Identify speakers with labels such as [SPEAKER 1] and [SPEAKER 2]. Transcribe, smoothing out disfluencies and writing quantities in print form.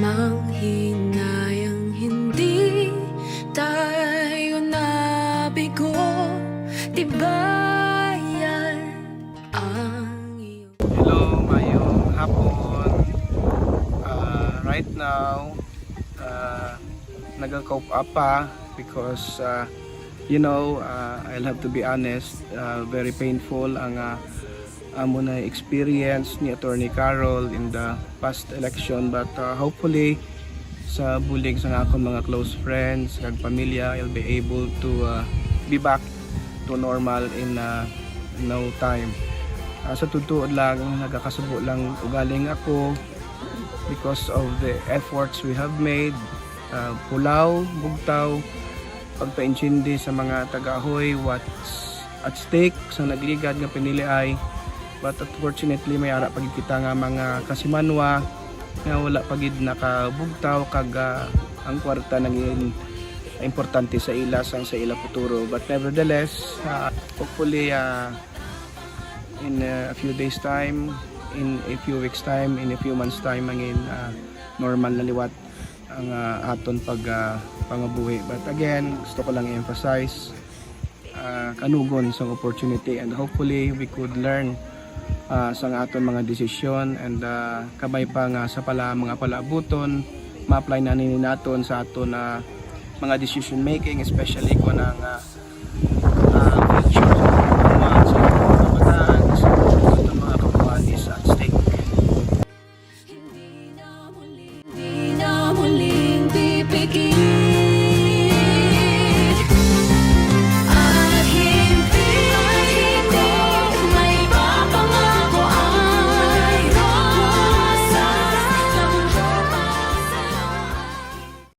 [SPEAKER 1] Manghinayang hindi tayo nabigo, tibayan ang iyong.
[SPEAKER 2] Hello, mayong hapon. Right now, nag-cope up pa because I'll have to be honest, very painful ang amo na experience ni Attorney Carol in the past election, but hopefully sa bulig sa akong mga close friends kag pamilya, I'll be able to be back to normal in no time. Sa tutuod lang, nagakasubo lang ugaling ako because of the efforts we have made. Pulaw, bugtaw, pagpaintindi sa mga tagahoy, what's at stake sa nagligad nga pinili ay. But unfortunately may ara pagid kita nga mga kasimanwa nga wala pagid nakabugtaw kag ang kwarta naging importante sa ila sa ila futuro. But nevertheless, hopefully in a few days time, in a few weeks time, in a few months time mangin normal na liwat ang aton pangabuhi. But again, gusto ko lang i-emphasize kanugon sa opportunity, and hopefully we could learn sa aton mga desisyon, and kabay pa nga sa pala mga palaabuton ma-apply na nini naton sa aton mga decision making, especially kung ang